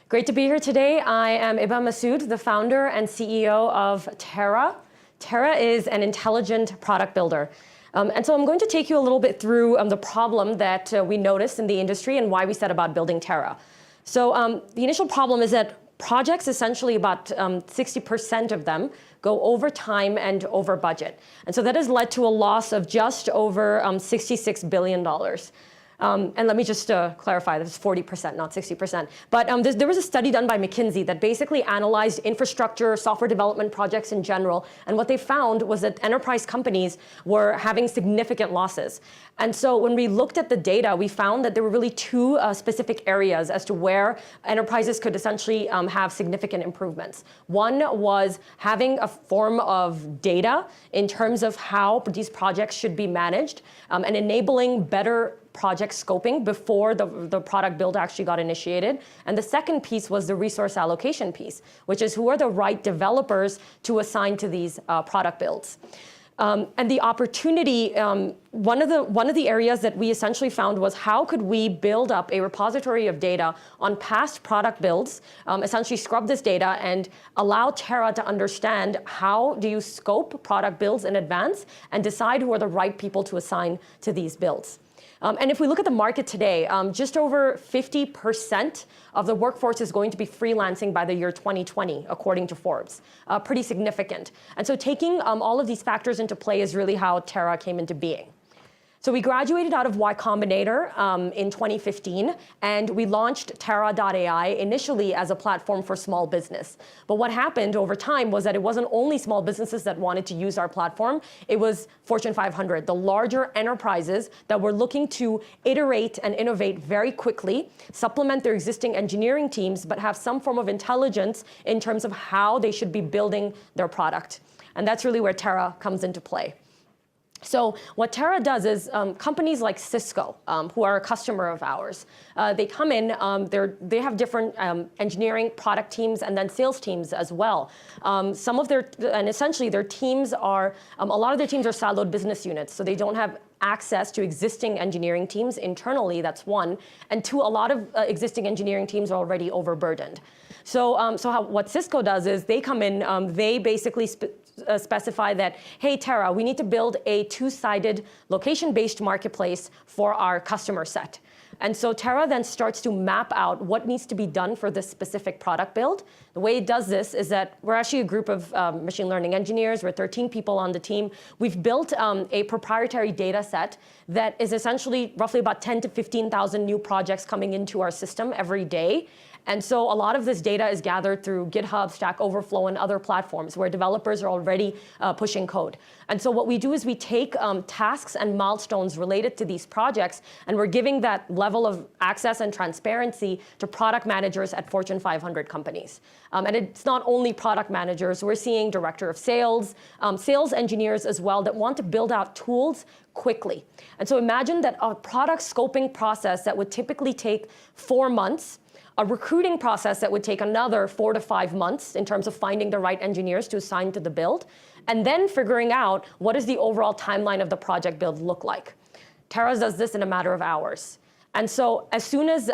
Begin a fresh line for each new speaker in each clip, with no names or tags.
Great to be here today. I am Iba Masood, the founder and CEO of Terra. Terra is an intelligent product builder. And so I'm going to take you a little bit through the problem that we noticed in the industry and why we set about building Terra. So the initial problem is that projects, essentially about 60% of them, go over time and over budget. And so that has led to a loss of just over $66 billion. And let me just clarify, that's 40%, not 60%. But there was a study done by McKinsey that basically analyzed infrastructure, software development projects in general. And what they found was that enterprise companies were having significant losses. And so when we looked at the data, we found that there were really two specific areas as to where enterprises could essentially have significant improvements. One was having a form of data in terms of how these projects should be managed and enabling better project scoping before the product build actually got initiated. And the second piece was the resource allocation piece, which is who are the right developers to assign to these product builds. And the opportunity, one of the areas that we essentially found was how could we build up a repository of data on past product builds, essentially scrub this data and allow Terra to understand how do you scope product builds in advance and decide who are the right people to assign to these builds. And if we look at the market today, just over 50% of the workforce is going to be freelancing by the year 2020, according to Forbes. Pretty significant. And so taking all of these factors into play is really how Terra came into being. So we graduated out of Y Combinator in 2015, and we launched Terra.ai initially as a platform for small business. But what happened over time was that it wasn't only small businesses that wanted to use our platform, it was Fortune 500, the larger enterprises that were looking to iterate and innovate very quickly, supplement their existing engineering teams, but have some form of intelligence in terms of how they should be building their product. And that's really where Terra comes into play. So what Terra does is companies like Cisco, who are a customer of ours, they come in, they have different engineering product teams and then sales teams as well. And essentially their teams are, a lot of their teams are siloed business units, so they don't have access to existing engineering teams internally, that's one. And two, a lot of existing engineering teams are already overburdened. So, what Cisco does is they come in, they basically specify that, hey, Terra, we need to build a two-sided location-based marketplace for our customer set. And so Terra then starts to map out what needs to be done for this specific product build. The way it does this is that we're actually a group of machine learning engineers. We're 13 people on the team. We've built a proprietary data set that is essentially roughly about 10 to 15,000 new projects coming into our system every day. And so a lot of this data is gathered through GitHub, Stack Overflow, and other platforms where developers are already pushing code. And so what we do is we take tasks and milestones related to these projects, and we're giving that level of access and transparency to product managers at Fortune 500 companies. And it's not only product managers. We're seeing director of sales, sales engineers as well that want to build out tools quickly. And so imagine that a product scoping process that would typically take 4 months, a recruiting process that would take another 4 to 5 months in terms of finding the right engineers to assign to the build, and then figuring out what does the overall timeline of the project build look like. Terra does this in a matter of hours. And so as soon as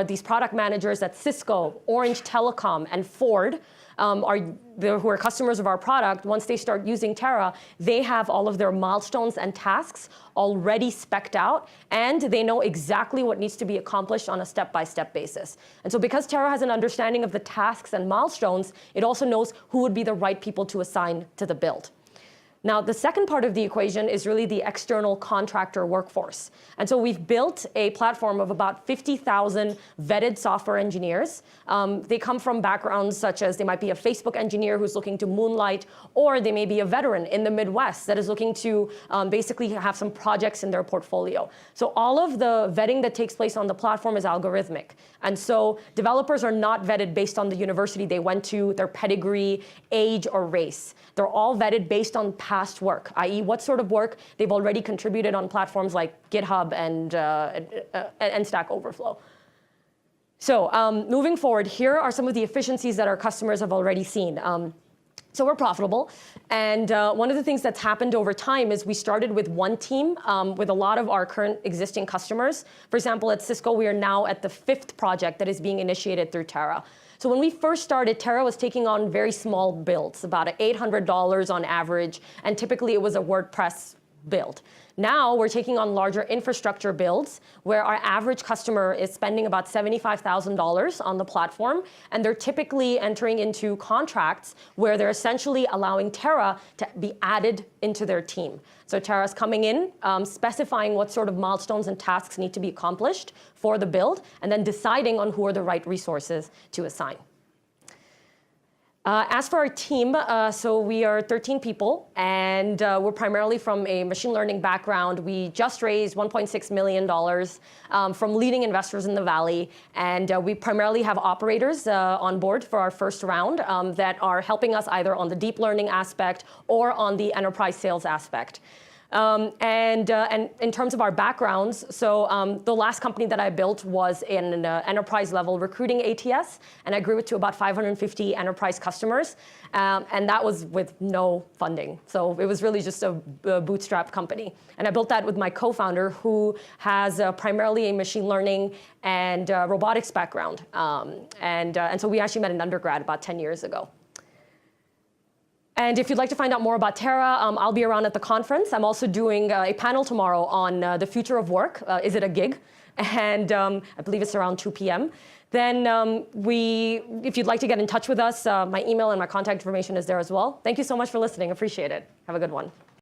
these product managers at Cisco, Orange Telecom, and Ford, who are customers of our product, once they start using Terra, they have all of their milestones and tasks already specced out, and they know exactly what needs to be accomplished on a step-by-step basis. And so because Terra has an understanding of the tasks and milestones, it also knows who would be the right people to assign to the build. Now, the second part of the equation is really the external contractor workforce. And so we've built a platform of about 50,000 vetted software engineers. They come from backgrounds such as they might be a Facebook engineer who's looking to moonlight, or they may be a veteran in the Midwest that is looking to basically have some projects in their portfolio. So all of the vetting that takes place on the platform is algorithmic. And so developers are not vetted based on the university they went to, their pedigree, age, or race. They're all vetted based on past work, i.e. what sort of work they've already contributed on platforms like GitHub and Stack Overflow. So moving forward, here are some of the efficiencies that our customers have already seen. So we're profitable. And one of the things that's happened over time is we started with one team with a lot of our current existing customers. For example, at Cisco, we are now at the 5th project that is being initiated through Terra. So when we first started, Terra was taking on very small builds, about $800 on average, and typically it was a WordPress build. Now we're taking on larger infrastructure builds where our average customer is spending about $75,000 on the platform, and they're typically entering into contracts where they're essentially allowing Terra to be added into their team. So Terra's coming in, specifying what sort of milestones and tasks need to be accomplished for the build, and then deciding on who are the right resources to assign. As for our team, so we are 13 people, and we're primarily from a machine learning background. We just raised $1.6 million from leading investors in the Valley, and we primarily have operators on board for our first round that are helping us either on the deep learning aspect or on the enterprise sales aspect. And in terms of our backgrounds, so the last company that I built was an enterprise level recruiting ATS, and I grew it to about 550 enterprise customers, and that was with no funding. So it was really just a bootstrap company. And I built that with my co-founder, who has primarily a machine learning and robotics background. And so we actually met in undergrad about 10 years ago. And if you'd like to find out more about Terra, I'll be around at the conference. I'm also doing a panel tomorrow on the future of work. Is it a gig? And I believe it's around 2 p.m. Then if you'd like to get in touch with us, my email and my contact information is there as well. Thank you so much for listening. Appreciate it. Have a good one.